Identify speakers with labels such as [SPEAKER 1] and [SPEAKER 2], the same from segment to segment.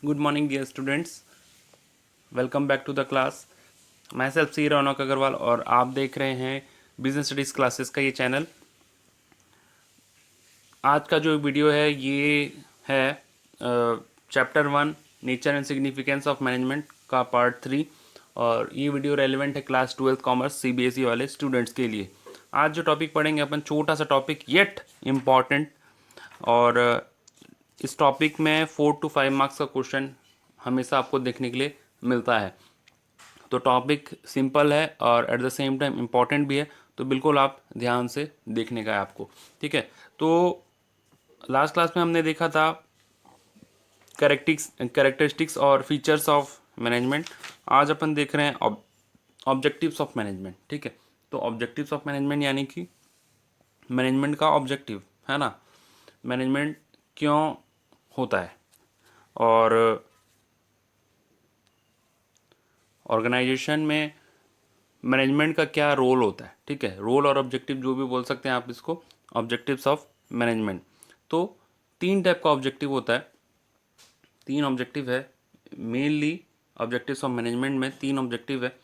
[SPEAKER 1] Good morning, dear students. Welcome back to the class. मैं self C Raunak Agrawal और आप देख रहे हैं बिजनेस स्टडीज़ क्लासेस का ये चैनल. आज का जो वीडियो है ये है chapter 1 nature and significance of management का पार्ट 3. और ये वीडियो रेलिवेंट है क्लास 12th कॉमर्स सीबीएसई वाले स्टूडेंट्स के लिए. आज जो टॉपिक पढ़ेंगे अपन, छोटा सा टॉपिक येट इम्पॉर्टेंट. और इस टॉपिक में 4 to 5 मार्क्स का क्वेश्चन हमेशा आपको देखने के लिए मिलता है. तो टॉपिक सिंपल है और at the same time important भी है, तो बिल्कुल आप ध्यान से देखने का है आपको. ठीक है. तो लास्ट क्लास में हमने देखा था कैरेक्टरिस्टिक्स और फीचर्स ऑफ मैनेजमेंट. आज अपन देख रहे हैं ऑब्जेक्टिव्स ऑफ मैनेजमेंट. ठीक है. तो ऑब्जेक्टिव्स ऑफ मैनेजमेंट यानी कि मैनेजमेंट का ऑब्जेक्टिव है ना, मैनेजमेंट क्यों होता है और ऑर्गेनाइजेशन में मैनेजमेंट का क्या रोल होता है. ठीक है. रोल और ऑब्जेक्टिव जो भी बोल सकते हैं आप इसको, ऑब्जेक्टिव्स ऑफ मैनेजमेंट. तो 3 टाइप का ऑब्जेक्टिव होता है. 3 ऑब्जेक्टिव है मेनली. ऑब्जेक्टिव्स ऑफ मैनेजमेंट में 3 ऑब्जेक्टिव है.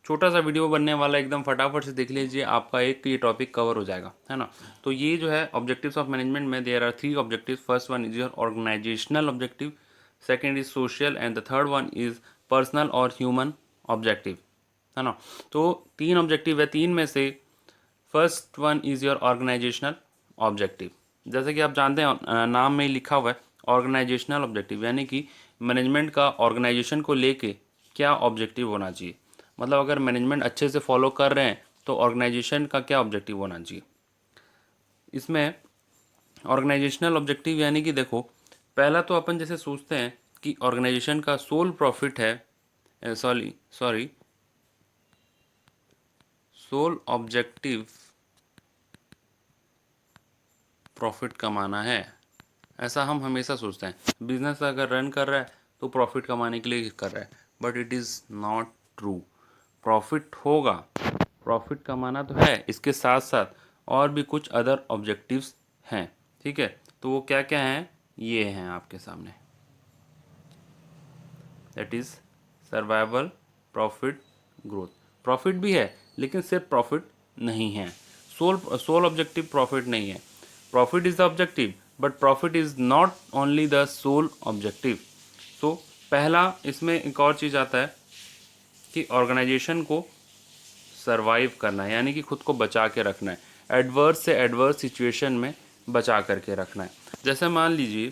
[SPEAKER 1] छोटा सा वीडियो बनने वाला, एकदम फटाफट से देख लीजिए, आपका एक ये टॉपिक कवर हो जाएगा, है ना. तो ये जो है ऑब्जेक्टिव्स ऑफ मैनेजमेंट में there are 3 objective. First one is your organisational objective, second is social and the third one is personal और ह्यूमन ऑब्जेक्टिव, है ना. तो 3 ऑब्जेक्टिव है. 3 में से first one is your organisational objective. जैसे कि आप जानते हैं नाम में ही लिखा हुआ है ऑर्गेनाइजेशनल ऑब्जेक्टिव, यानी कि मैनेजमेंट का ऑर्गेनाइजेशन को लेके क्या ऑब्जेक्टिव होना चाहिए. मतलब अगर मैनेजमेंट अच्छे से फॉलो कर रहे हैं तो ऑर्गेनाइजेशन का क्या ऑब्जेक्टिव होना चाहिए. इसमें ऑर्गेनाइजेशनल ऑब्जेक्टिव यानी कि देखो, पहला तो अपन जैसे सोचते हैं कि ऑर्गेनाइजेशन का सोल प्रॉफिट है, सॉरी सोल ऑब्जेक्टिव प्रॉफिट कमाना है, ऐसा हम हमेशा सोचते हैं. बिजनेस अगर रन कर रहा है तो प्रॉफिट कमाने के लिए कर रहा है, but it is not true. Profit होगा, प्रॉफिट कमाना तो है, इसके साथ साथ और भी कुछ अदर ऑब्जेक्टिव्स हैं. ठीक है. तो वो क्या क्या हैं, ये हैं आपके सामने. That is survival, profit, growth. Profit भी है लेकिन सिर्फ प्रॉफिट नहीं है. सोल ऑब्जेक्टिव प्रॉफिट नहीं है. Profit is the objective but profit is not only the sole objective. तो पहला इसमें एक और चीज़ आता है कि ऑर्गेनाइजेशन को सरवाइव करना है, यानी कि खुद को बचा के रखना है, एडवर्स से एडवर्स सिचुएशन में बचा करके रखना है. जैसे मान लीजिए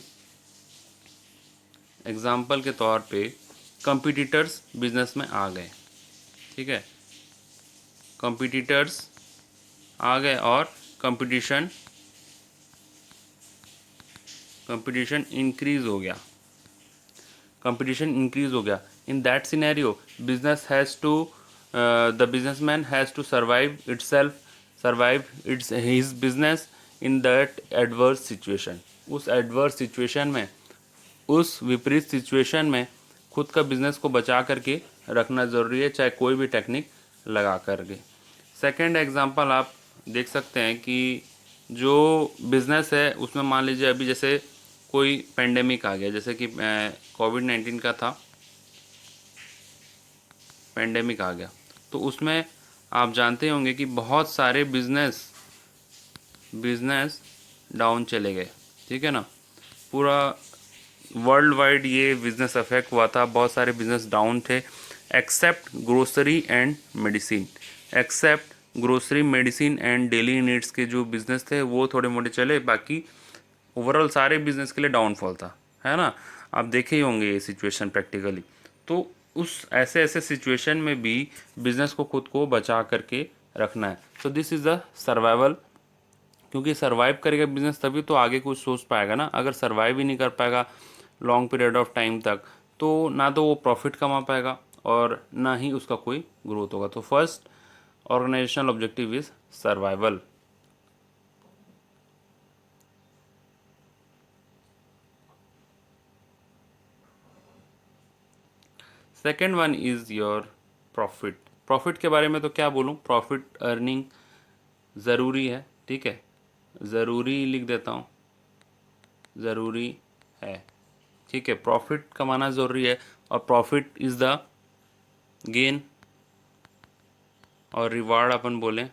[SPEAKER 1] एग्जाम्पल के तौर पे कंपटीटर्स बिजनेस में आ गए. ठीक है. कंपटीटर्स आ गए और कंपटीशन कंपटीशन इंक्रीज हो गया. कंपटीशन इंक्रीज हो गया. In that scenario business has to the businessman has to survive its his business in that adverse situation. उस एडवर्स सिचुएशन में, उस विपरीत सिचुएशन में खुद का बिजनेस को बचा करके रखना ज़रूरी है, चाहे कोई भी टेक्निक लगा करके. सेकंड एग्जांपल आप देख सकते हैं कि जो बिज़नेस है उसमें मान लीजिए अभी जैसे कोई पेंडेमिक आ गया, जैसे कि कोविड-19 का था, पेंडेमिक आ गया. तो उसमें आप जानते होंगे कि बहुत सारे बिजनेस डाउन चले गए. ठीक है ना. पूरा वर्ल्ड वाइड ये बिज़नेस अफेक्ट हुआ था. बहुत सारे बिज़नेस डाउन थे except grocery and medicine. Except grocery, medicine and daily needs के जो बिज़नेस थे वो थोड़े मोटे चले, बाकी ओवरऑल सारे बिज़नेस के लिए डाउनफॉल था, है ना. आप देखे ही होंगे ये सिचुएशन प्रैक्टिकली. तो उस ऐसे ऐसे सिचुएशन में भी बिज़नेस को खुद को बचा करके रखना है. So this is the survival. क्योंकि सर्वाइव करेगा बिजनेस तभी तो आगे कुछ सोच पाएगा ना. अगर सर्वाइव ही नहीं कर पाएगा लॉन्ग पीरियड ऑफ टाइम तक, तो ना तो वो प्रॉफिट कमा पाएगा और ना ही उसका कोई ग्रोथ होगा. तो first organisational objective is survival. Second one is your profit. Profit के बारे में तो क्या बोलूँ, प्रॉफिट अर्निंग ज़रूरी है. ठीक है. ज़रूरी लिख देता हूँ, ज़रूरी है. ठीक है, प्रॉफिट कमाना ज़रूरी है, और प्रॉफिट इज़ द गेन और रिवार्ड अपन बोलें।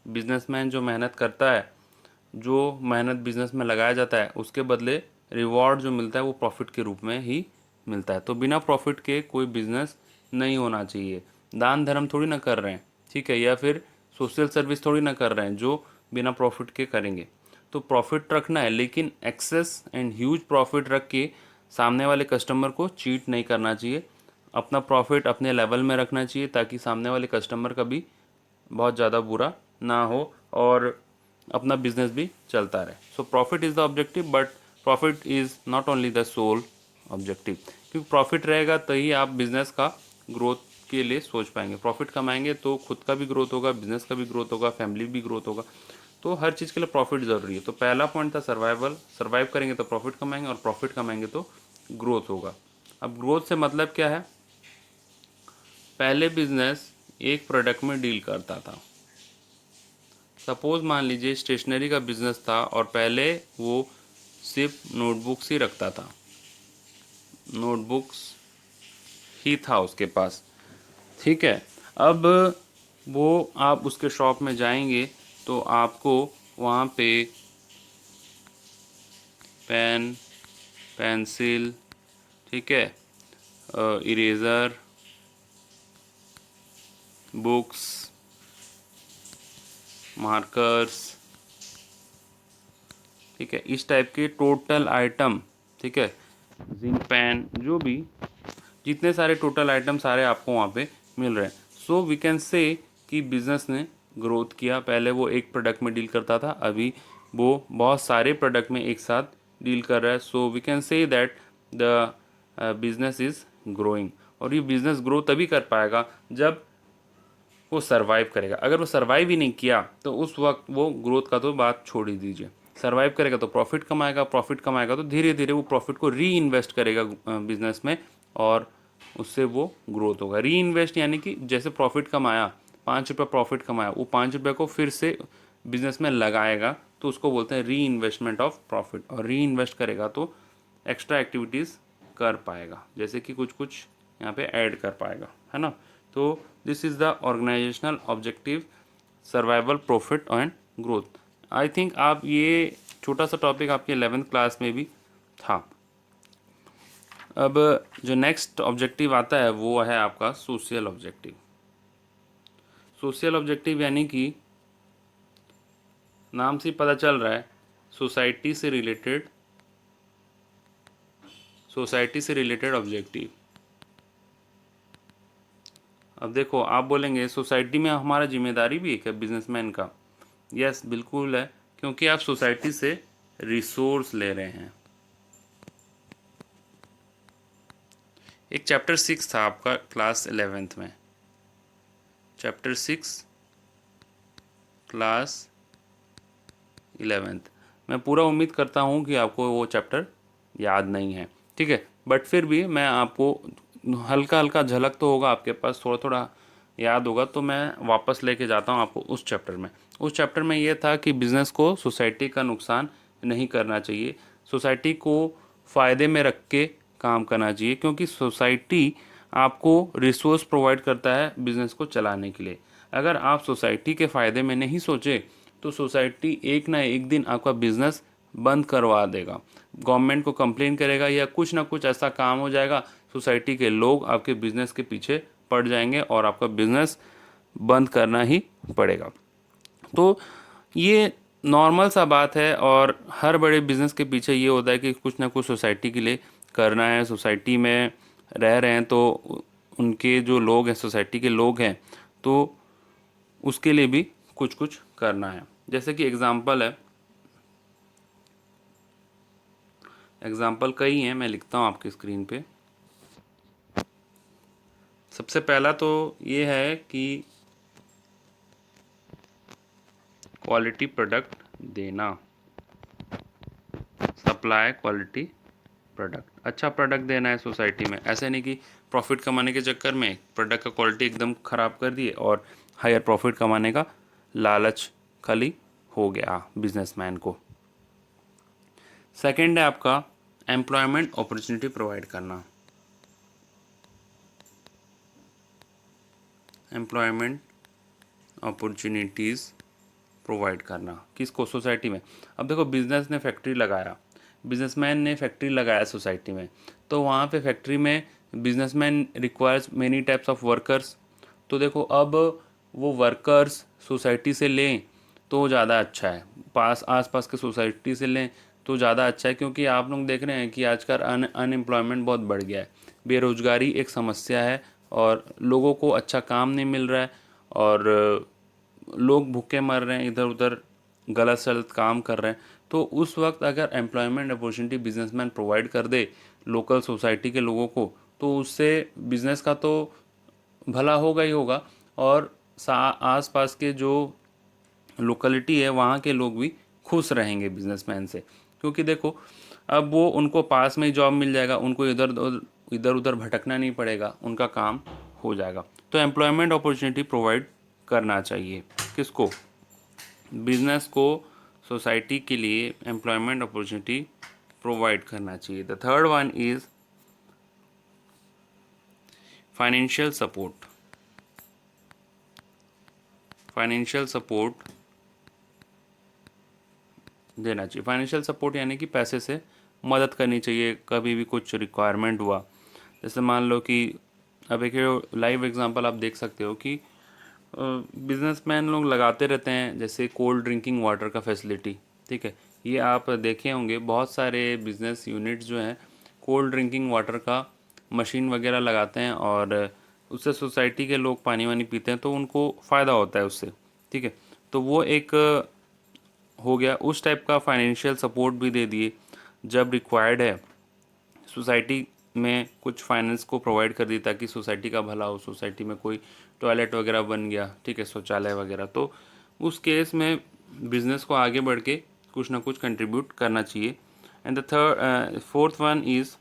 [SPEAKER 1] बिजनेसमैन जो मेहनत करता है, जो मेहनत बिजनेस में लगाया जाता है, उसके बदले रिवॉर्ड जो मिलता है वो प्रॉफिट के रूप में ही मिलता है। तो बिना प्रॉफिट के कोई बिजनेस नहीं होना चाहिए। दान धर्म थोड़ी ना कर रहे हैं, ठीक है, या फिर सोशल सर्विस थोड़ी ना कर रहे हैं जो बिना प्रॉफिट के करेंगे। तो प्रॉफिट रखना है, लेकिन एक्सेस एंड ह्यूज प्रॉफिट रख के सामने वाले कस्टमर को चीट नहीं करना चाहिए। अपना प्रॉफिट अपने लेवल में रखना चाहिए ताकि सामने वाले कस्टमर का भी बहुत ज़्यादा बुरा ना हो और अपना बिजनेस भी चलता रहे। So profit is the objective, but profit is not only the sole objective, क्योंकि प्रॉफिट रहेगा तभी आप बिजनेस का ग्रोथ के लिए सोच पाएंगे। प्रॉफिट कमाएंगे तो खुद का भी ग्रोथ होगा, बिजनेस का भी ग्रोथ होगा, फैमिली भी ग्रोथ होगा। तो हर चीज़ के लिए प्रॉफिट ज़रूरी है। तो पहला पॉइंट था सर्वाइवल, सर्वाइव करेंगे तो प्रॉफिट कमाएंगे, और प्रॉफिट कमाएंगे तो ग्रोथ होगा। अब ग्रोथ से मतलब क्या है? पहले बिजनेस एक प्रोडक्ट में डील करता था। सपोज मान लीजिए स्टेशनरी का बिजनेस था और पहले वो सिर्फ नोटबुक्स ही रखता था, नोटबुक्स ही था उसके पास, ठीक है। अब वो आप उसके शॉप में जाएंगे तो आपको वहाँ पे पेन, पेंसिल, ठीक है, इरेज़र, बुक्स, मार्कर्स, ठीक है, इस टाइप के टोटल आइटम, ठीक है, जिंक पेन, जो भी जितने सारे टोटल आइटम सारे आपको वहाँ पे मिल रहे हैं। सो वी कैन से कि बिजनेस ने ग्रोथ किया। पहले वो एक प्रोडक्ट में डील करता था, अभी वो बहुत सारे प्रोडक्ट में एक साथ डील कर रहा है। So we can say that the business is growing. और ये बिजनेस ग्रो तभी कर पाएगा जब वो सरवाइव करेगा। अगर वो सरवाइव ही नहीं किया तो उस वक्त वो ग्रोथ का तो बात छोड़ ही दीजिए। सरवाइव करेगा तो प्रॉफिट कमाएगा, प्रॉफिट कमाएगा तो धीरे धीरे वो प्रॉफिट को री इन्वेस्ट करेगा बिजनेस में, और उससे वो ग्रोथ होगा। री इन्वेस्ट यानी कि जैसे प्रॉफिट कमाया, 5 रुपये प्रॉफिट कमाया, वो 5 रुपये को फिर से बिजनेस में लगाएगा, तो उसको बोलते हैं री इन्वेस्टमेंट ऑफ प्रॉफिट। और री इन्वेस्ट करेगा तो एक्स्ट्रा एक्टिविटीज़ कर पाएगा, जैसे कि कुछ कुछ यहाँ पे ऐड कर पाएगा, है ना। तो this is the organisational objective, survival, profit and growth. I think आप ये छोटा सा टॉपिक आपके 11th क्लास में भी था। अब जो नेक्स्ट ऑब्जेक्टिव आता है वो है आपका सोशल ऑब्जेक्टिव। सोशल ऑब्जेक्टिव यानी कि नाम से पता चल रहा है सोसाइटी से रिलेटेड, सोसाइटी से रिलेटेड ऑब्जेक्टिव। अब देखो, आप बोलेंगे सोसाइटी में हमारा जिम्मेदारी भी है क्या बिजनेसमैन का? यस, बिल्कुल है, क्योंकि आप सोसाइटी से रिसोर्स ले रहे हैं। एक चैप्टर 6 था आपका क्लास 11th में, चैप्टर 6 क्लास 11th। मैं पूरा उम्मीद करता हूँ कि आपको वो चैप्टर याद नहीं है, ठीक है, बट फिर भी मैं आपको हल्का हल्का झलक तो होगा आपके पास, थोड़ा थोड़ा याद होगा, तो मैं वापस लेके जाता हूँ आपको उस चैप्टर में। उस चैप्टर में ये था कि बिज़नेस को सोसाइटी का नुकसान नहीं करना चाहिए, सोसाइटी को फ़ायदे में रख के काम करना चाहिए, क्योंकि सोसाइटी आपको रिसोर्स प्रोवाइड करता है बिज़नेस को चलाने के लिए। अगर आप सोसाइटी के फ़ायदे में नहीं सोचे तो सोसाइटी एक ना एक दिन आपका बिज़नेस बंद करवा देगा, गवर्नमेंट को कंप्लेन करेगा, या कुछ ना कुछ ऐसा काम हो जाएगा, सोसाइटी के लोग आपके बिज़नेस के पीछे पड़ जाएंगे और आपका बिज़नेस बंद करना ही पड़ेगा। तो ये नॉर्मल सा बात है, और हर बड़े बिज़नेस के पीछे ये होता है कि कुछ ना कुछ सोसाइटी के लिए करना है। सोसाइटी में रह रहे हैं तो उनके जो लोग हैं, सोसाइटी के लोग हैं, तो उसके लिए भी कुछ कुछ करना है। जैसे कि एग्ज़ाम्पल है, एग्ज़ाम्पल कई हैं, मैं लिखता हूँ आपकी स्क्रीन पे। सबसे पहला तो ये है कि क्वालिटी प्रोडक्ट देना, सप्लाई क्वालिटी प्रोडक्ट, अच्छा प्रोडक्ट देना है सोसाइटी में। ऐसे नहीं कि प्रॉफिट कमाने के चक्कर में प्रोडक्ट का क्वालिटी एकदम ख़राब कर दिए और हायर प्रॉफिट कमाने का लालच खाली हो गया बिजनेसमैन को। सेकंड है आपका एम्प्लॉयमेंट अपॉर्चुनिटी प्रोवाइड करना, एम्प्लॉयमेंट अपॉर्चुनिटीज़ प्रोवाइड करना किसको, सोसाइटी में। अब देखो बिजनेस ने फैक्ट्री लगाया, बिजनेसमैन ने फैक्ट्री लगाया सोसाइटी में, तो वहाँ पे फैक्ट्री में businessman requires many types of workers. तो देखो अब वो वर्कर्स सोसाइटी से लें तो ज़्यादा अच्छा है, आस पास के सोसाइटी से लें तो ज़्यादा अच्छा है, क्योंकि आप लोग देख रहे हैं कि आजकल अनएम्प्लॉयमेंट बहुत बढ़ गया है, बेरोज़गारी एक समस्या है और लोगों को अच्छा काम नहीं मिल रहा है और लोग भूखे मर रहे हैं, इधर उधर गलत सलत काम कर रहे हैं। तो उस वक्त अगर एम्प्लॉयमेंट अपॉर्चुनिटी बिजनेसमैन प्रोवाइड कर दे लोकल सोसाइटी के लोगों को, तो उससे बिजनेस का तो भला होगा ही होगा और आस पास के जो लोकेलिटी है वहाँ के लोग भी खुश रहेंगे बिजनेसमैन से, क्योंकि देखो अब वो उनको पास में ही जॉब मिल जाएगा, उनको इधर उधर भटकना नहीं पड़ेगा, उनका काम हो जाएगा। तो एम्प्लॉयमेंट अपॉर्चुनिटी प्रोवाइड करना चाहिए किसको, बिजनेस को, सोसाइटी के लिए एम्प्लॉयमेंट अपॉर्चुनिटी प्रोवाइड करना चाहिए। The third one is financial support, financial support देना चाहिए। फाइनेंशियल सपोर्ट यानी कि पैसे से मदद करनी चाहिए, कभी भी कुछ रिक्वायरमेंट हुआ। जैसे मान लो कि अब एक लाइव एग्जांपल आप देख सकते हो कि बिजनेसमैन लोग लगाते रहते हैं, जैसे कोल्ड ड्रिंकिंग वाटर का फैसिलिटी, ठीक है। ये आप देखे होंगे बहुत सारे बिजनेस यूनिट्स जो हैं कोल्ड ड्रिंकिंग वाटर का मशीन वगैरह लगाते हैं और उससे सोसाइटी के लोग पानी वानी पीते हैं तो उनको फ़ायदा होता है उससे, ठीक है। तो वो एक हो गया, उस टाइप का फाइनेंशियल सपोर्ट भी दे दिए जब रिक्वायर्ड है, सोसाइटी में कुछ फाइनेंस को प्रोवाइड कर दी ताकि सोसाइटी का भला हो, सोसाइटी में कोई टॉयलेट वगैरह बन गया, ठीक है, शौचालय वगैरह, तो उस केस में बिजनेस को आगे बढ़ के कुछ ना कुछ कंट्रीब्यूट करना चाहिए। And the fourth one is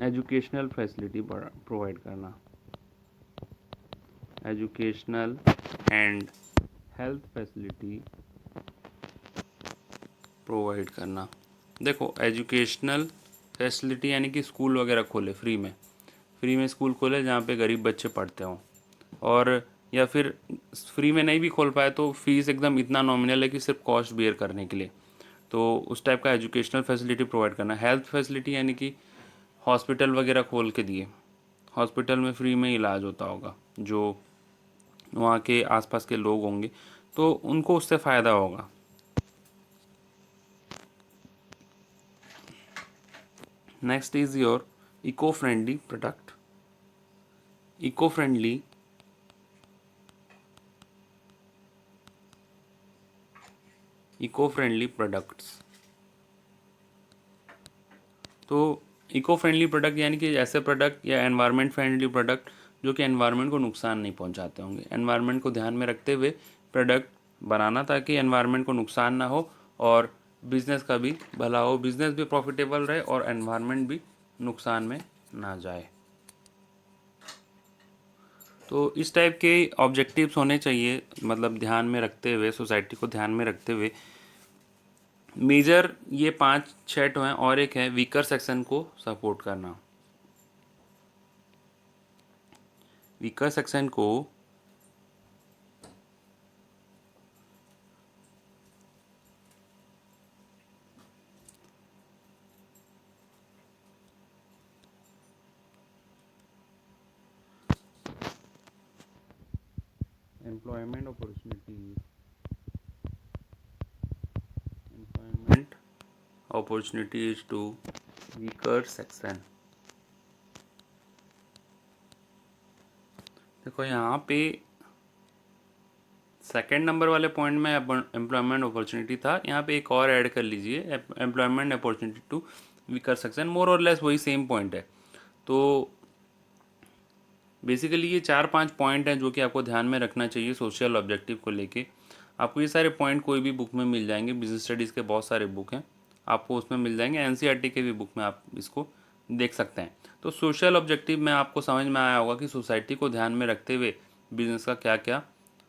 [SPEAKER 1] educational facility provide करना, educational and health facility provide करना। देखो एजुकेशनल फैसिलिटी यानी कि स्कूल वगैरह खोले फ्री में स्कूल खोले जहाँ पे गरीब बच्चे पढ़ते हों, और या फिर फ्री में नहीं भी खोल पाए तो फीस एकदम इतना नॉमिनल है कि सिर्फ कॉस्ट बियर करने के लिए, तो उस टाइप का एजुकेशनल फैसिलिटी प्रोवाइड करना। हेल्थ फैसिलिटी यानी कि हॉस्पिटल वगैरह खोल के दिए, हॉस्पिटल में फ्री में इलाज होता होगा, जो वहाँ के आसपास के लोग होंगे तो उनको उससे फ़ायदा होगा। Next is your eco friendly product, eco friendly products. तो इको फ्रेंडली प्रोडक्ट यानी कि ऐसे प्रोडक्ट या एनवायरनमेंट फ्रेंडली प्रोडक्ट जो कि एनवायरनमेंट को नुकसान नहीं पहुंचाते होंगे, एनवायरनमेंट को ध्यान में रखते हुए प्रोडक्ट बनाना ताकि एनवायरनमेंट को नुकसान ना हो और बिजनेस का भी भला हो, बिजनेस भी प्रॉफिटेबल रहे और एनवायरनमेंट भी नुकसान में ना जाए। तो इस टाइप के ऑब्जेक्टिव्स होने चाहिए, मतलब ध्यान में रखते हुए, सोसाइटी को ध्यान में रखते हुए। मेजर ये 5-6 तो हैं और एक है वीकर सेक्शन को सपोर्ट करना, वीकर सेक्शन को employment opportunities to weaker section. देखो यहाँ पे सेकंड नंबर वाले पॉइंट में एम्प्लॉयमेंट अपॉर्चुनिटी था, यहाँ पे एक और ऐड कर लीजिए employment opportunity to weaker section, more और लेस वही सेम पॉइंट है। तो बेसिकली ये 4-5 पॉइंट हैं जो कि आपको ध्यान में रखना चाहिए सोशल ऑब्जेक्टिव को लेके। आपको ये सारे पॉइंट कोई भी बुक में मिल जाएंगे, बिजनेस स्टडीज़ के बहुत सारे बुक हैं, आपको उसमें मिल जाएंगे, एनसीईआरटी के भी बुक में आप इसको देख सकते हैं। तो सोशल ऑब्जेक्टिव में आपको समझ में आया होगा कि सोसाइटी को ध्यान में रखते हुए बिजनेस का क्या क्या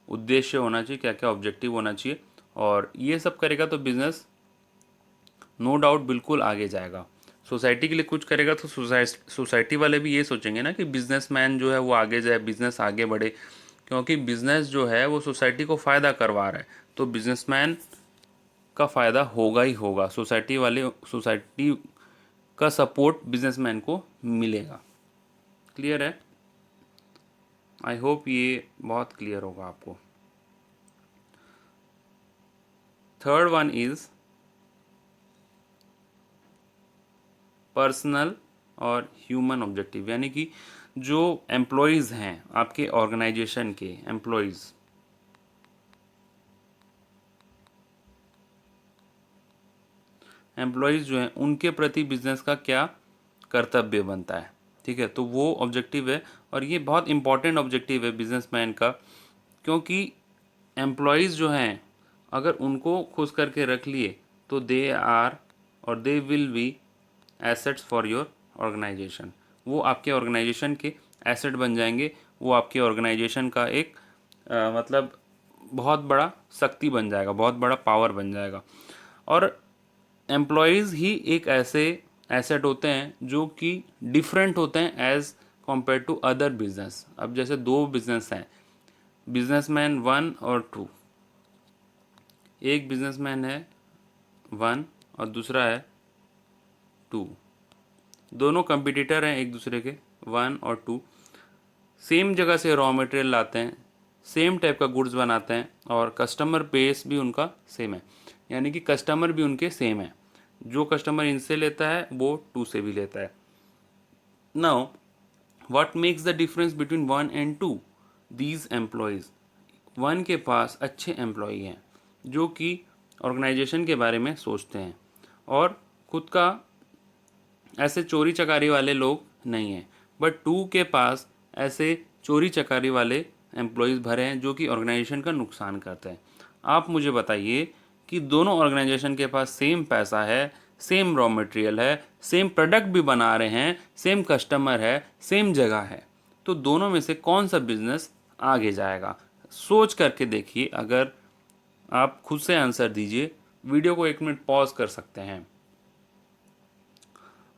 [SPEAKER 1] उद्देश्य होना चाहिए, क्या क्या ऑब्जेक्टिव होना चाहिए, और ये सब करेगा तो बिजनेस नो डाउट बिल्कुल आगे जाएगा। सोसाइटी के लिए कुछ करेगा तो सोसाइटी वाले भी ये सोचेंगे ना कि बिजनेसमैन जो है वो आगे जाए, बिजनेस आगे बढ़े, क्योंकि बिजनेस जो है वो सोसाइटी को फ़ायदा करवा रहा है, तो बिजनेसमैन का फ़ायदा होगा ही होगा। सोसाइटी का सपोर्ट बिजनेसमैन को मिलेगा। क्लियर है? आई होप ये बहुत क्लियर होगा आपको। थर्ड वन इज पर्सनल और ह्यूमन ऑब्जेक्टिव, यानी कि जो एम्प्लॉयज़ हैं आपके ऑर्गेनाइजेशन के एम्प्लॉयज़ जो हैं उनके प्रति बिजनेस का क्या कर्तव्य बनता है। ठीक है, तो वो ऑब्जेक्टिव है, और ये बहुत इंपॉर्टेंट ऑब्जेक्टिव है बिजनेसमैन का, क्योंकि एम्प्लॉयज़ जो हैं अगर उनको खुश करके रख लिए तो दे आर और they will be assets for your organisation. वो आपके ऑर्गेनाइजेशन के एसेट बन जाएंगे, वो आपके ऑर्गेनाइजेशन का एक मतलब बहुत बड़ा शक्ति बन जाएगा, बहुत बड़ा पावर बन जाएगा। और एम्प्लॉयज़ ही एक ऐसे एसेट होते हैं जो कि डिफरेंट होते हैं as compare to other business. अब जैसे दो बिजनेस हैं, बिजनेसमैन 1 और 2, एक बिजनेसमैन है 1 और दूसरा है 2, दोनों कंपटीटर हैं एक दूसरे के, 1 और 2, सेम जगह से रॉ मटेरियल लाते हैं, सेम टाइप का गुड्स बनाते हैं, और कस्टमर बेस भी उनका सेम है, यानी कि कस्टमर भी उनके सेम है। जो कस्टमर इनसे लेता है वो 2 से भी लेता है। Now what makes the difference between 1 and 2? These employees, 1 के पास अच्छे एम्प्लॉय हैं जो कि ऑर्गेनाइजेशन के बारे में सोचते हैं, और खुद का ऐसे चोरी चकारी वाले लोग नहीं हैं, बट 2 के पास ऐसे चोरी चकारी वाले एम्प्लॉयज़ भरे हैं जो कि ऑर्गेनाइजेशन का नुकसान करते हैं। आप मुझे बताइए कि दोनों ऑर्गेनाइजेशन के पास सेम पैसा है, सेम रॉ मटेरियल है, सेम प्रोडक्ट भी बना रहे हैं, सेम कस्टमर है, सेम जगह है, तो दोनों में से कौन सा बिजनेस आगे जाएगा? सोच करके देखिए। अगर आप खुद से आंसर दीजिए, वीडियो को 1 मिनट पॉज कर सकते हैं।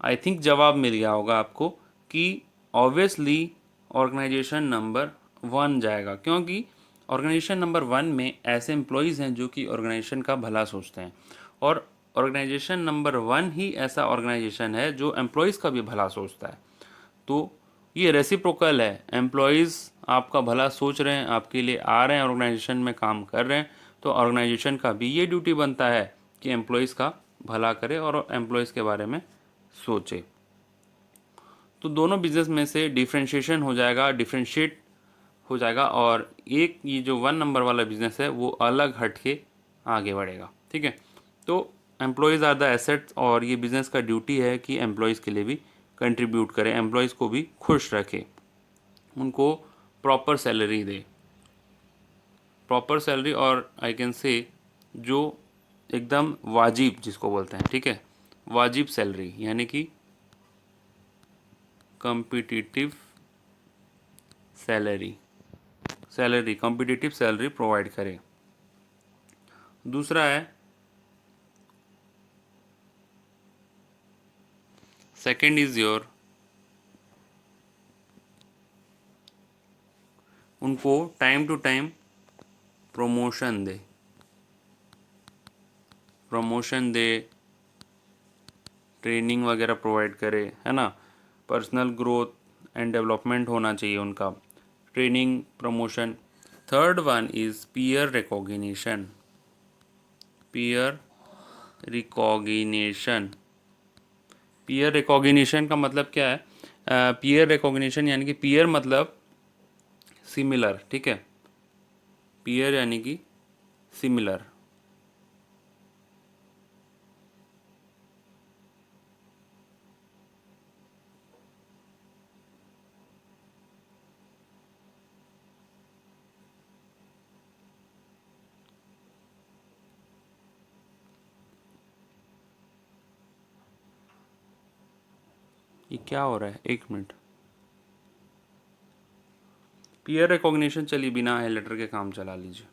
[SPEAKER 1] आई थिंक जवाब मिल गया होगा आपको कि ऑब्वियसली ऑर्गेनाइजेशन नंबर 1 जाएगा, क्योंकि ऑर्गेनाइजेशन नंबर 1 में ऐसे एम्प्लॉयज़ हैं जो कि ऑर्गेनाइजेशन का भला सोचते हैं, और ऑर्गेनाइजेशन नंबर 1 ही ऐसा ऑर्गेनाइजेशन है जो एम्प्लॉयज़ का भी भला सोचता है। तो ये रेसिप्रोकल है, एम्प्लॉयज़ आपका भला सोच रहे हैं, आपके लिए आ रहे हैं, ऑर्गेनाइजेशन में काम कर रहे हैं, तो ऑर्गेनाइजेशन का भी ये ड्यूटी बनता है कि एम्प्लॉयज़ का भला करे और एम्प्लॉयज़ के बारे में सोचे। तो दोनों बिजनेस में से डिफ्रेंशिएशन हो जाएगा, डिफ्रेंशिएट हो जाएगा, और एक ये जो 1 नंबर वाला बिजनेस है वो अलग हट के आगे बढ़ेगा। ठीक है, तो एम्प्लॉयज़ आर द एसेट्स, और ये बिज़नेस का ड्यूटी है कि एम्प्लॉयज़ के लिए भी कंट्रीब्यूट करे, एम्प्लॉयज़ को भी खुश रखे, उनको प्रॉपर सैलरी दे, प्रॉपर सैलरी, और आई कैन से जो एकदम वाजिब जिसको बोलते हैं, ठीक है, वाजिब सैलरी, यानी कि कॉम्पिटिटिव कॉम्पिटिटिव सैलरी प्रोवाइड करे। दूसरा है, सेकंड इज योर, उनको टाइम टू टाइम प्रमोशन दे, ट्रेनिंग वगैरह प्रोवाइड करे, है ना, पर्सनल ग्रोथ एंड डेवलपमेंट होना चाहिए उनका, training, promotion. Third one is peer recognition, peer recognition. Peer recognition का मतलब क्या है? पीयर रिकॉग्निशन यानी कि पीयर मतलब सिमिलर, ठीक है, पीयर यानी कि सिमिलर। ये क्या हो रहा है? 1 मिनट। पीयर रिकॉग्निशन, चलिए बिना हाईलाइटर के काम चला लीजिए।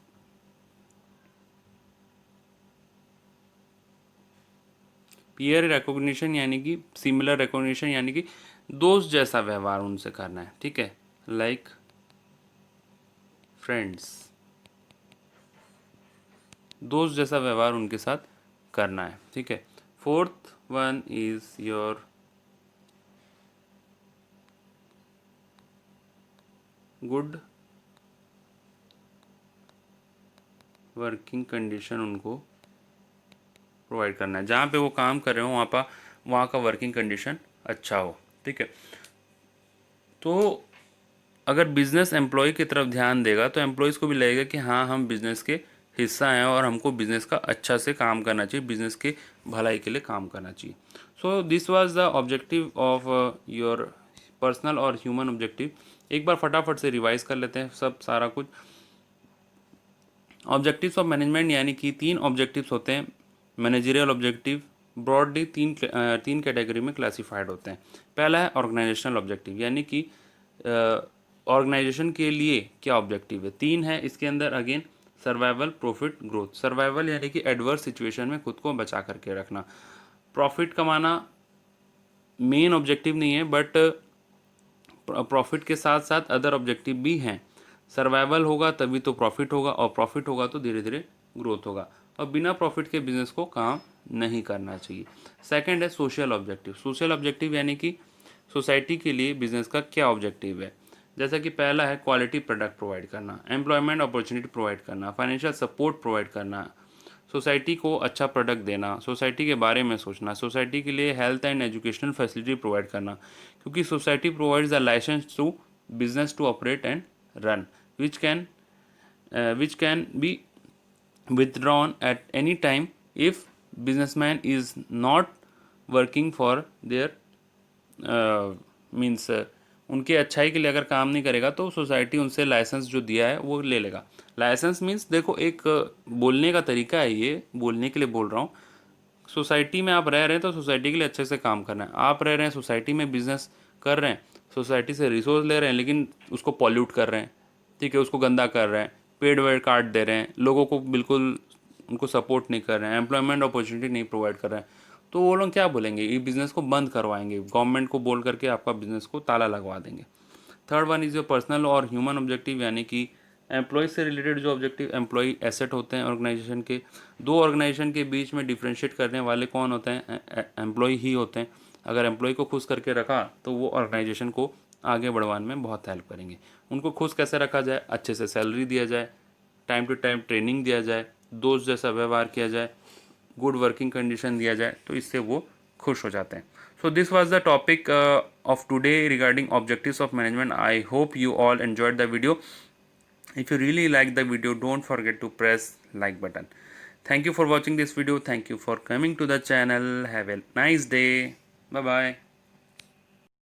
[SPEAKER 1] पीयर रिकॉग्निशन यानी कि सिमिलर रिकॉग्निशन यानी कि दोस्त जैसा व्यवहार उनसे करना है, ठीक है, लाइक फ्रेंड्स, दोस्त जैसा व्यवहार उनके साथ करना है, ठीक है। Fourth one is your good working condition उनको प्रोवाइड करना है, जहाँ पे वो काम कर रहे हो वहाँ का वर्किंग कंडीशन अच्छा हो, ठीक है। तो अगर बिजनेस एम्प्लॉय की तरफ ध्यान देगा तो एम्प्लॉयज़ को भी लगेगा कि हाँ हम बिजनेस के हिस्सा हैं और हमको बिजनेस का अच्छा से काम करना चाहिए, बिजनेस के भलाई के लिए काम करना चाहिए। So this was the objective of your personal और ह्यूमन ऑब्जेक्टिव। एक बार फटाफट से रिवाइज कर लेते हैं सब सारा कुछ। ऑब्जेक्टिव्स ऑफ मैनेजमेंट यानी कि 3 ऑब्जेक्टिव्स होते हैं। मैनेजरियल ऑब्जेक्टिव ब्रॉडली तीन कैटेगरी में क्लासिफाइड होते हैं। पहला है ऑर्गेनाइजेशनल ऑब्जेक्टिव यानी कि ऑर्गेनाइजेशन के लिए क्या ऑब्जेक्टिव है। 3 है इसके अंदर again, survival, profit, growth. Survival यानी कि एडवर्स सिचुएशन में खुद को बचा करके रखना। प्रॉफिट कमाना मेन ऑब्जेक्टिव नहीं है, बट प्रॉफिट के साथ साथ अदर ऑब्जेक्टिव भी हैं। सर्वाइवल होगा तभी तो प्रॉफिट होगा, और प्रॉफिट होगा तो धीरे धीरे ग्रोथ होगा, और बिना प्रॉफिट के बिजनेस को काम नहीं करना चाहिए। सेकंड है सोशल ऑब्जेक्टिव। सोशल ऑब्जेक्टिव यानी कि सोसाइटी के लिए बिजनेस का क्या ऑब्जेक्टिव है। जैसा कि पहला है क्वालिटी प्रोडक्ट प्रोवाइड करना, एम्प्लॉयमेंट अपॉर्चुनिटी प्रोवाइड करना, फाइनेंशियल सपोर्ट प्रोवाइड करना, सोसाइटी को अच्छा प्रोडक्ट देना, सोसाइटी के बारे में सोचना, सोसाइटी के लिए health and educational facility provide करना, क्योंकि society provides the licence to business to operate and run which can be withdrawn at any time if businessman is not working for their means उनके अच्छाई के लिए अगर काम नहीं करेगा तो सोसाइटी उनसे लाइसेंस जो दिया है वो ले लेगा। लाइसेंस मीन्स देखो एक बोलने का तरीका है, ये बोलने के लिए बोल रहा हूँ। सोसाइटी में आप रह रहे हैं तो सोसाइटी के लिए अच्छे से काम करना है। आप रह रहे हैं सोसाइटी में, बिजनेस कर रहे हैं, सोसाइटी से रिसोर्स ले रहे हैं लेकिन उसको पॉल्यूट कर रहे हैं, ठीक है, उसको गंदा कर रहे हैं, पेड़ वेड़ काट दे रहे हैं, लोगों को बिल्कुल उनको सपोर्ट नहीं कर रहे हैं, एम्प्लॉयमेंट अपॉर्चुनिटी नहीं प्रोवाइड कर रहे हैं, तो वो लोग क्या बोलेंगे, ये बिज़नेस को बंद करवाएंगे, गवर्नमेंट को बोल करके आपका बिज़नेस को ताला लगवा देंगे। Third one is your personal और ह्यूमन ऑब्जेक्टिव यानी कि एम्प्लॉय से रिलेटेड जो ऑब्जेक्टिव, एम्प्लॉय एसेट होते हैं ऑर्गेनाइजेशन के। दो ऑर्गेनाइजेशन के बीच में डिफ्रेंशिएट करने वाले कौन होते हैं, एम्प्लॉय ही होते हैं। अगर एम्प्लॉय को खुश करके रखा तो वो ऑर्गेनाइजेशन को आगे बढ़वाने में बहुत हेल्प करेंगे। उनको खुश कैसे रखा जाए, अच्छे से सैलरी दिया जाए, टाइम टू टाइम ट्रेनिंग दिया जाए, दोस्त जैसा व्यवहार किया जाए, गुड वर्किंग कंडीशन दिया जाए, तो इससे वो खुश हो जाते हैं। So this was the topic of today regarding objectives of management. I hope you all enjoyed the video. If you really like the video, don't forget to press like button. Thank you for watching this video. Thank you for coming to the channel. Have a nice day. Bye bye.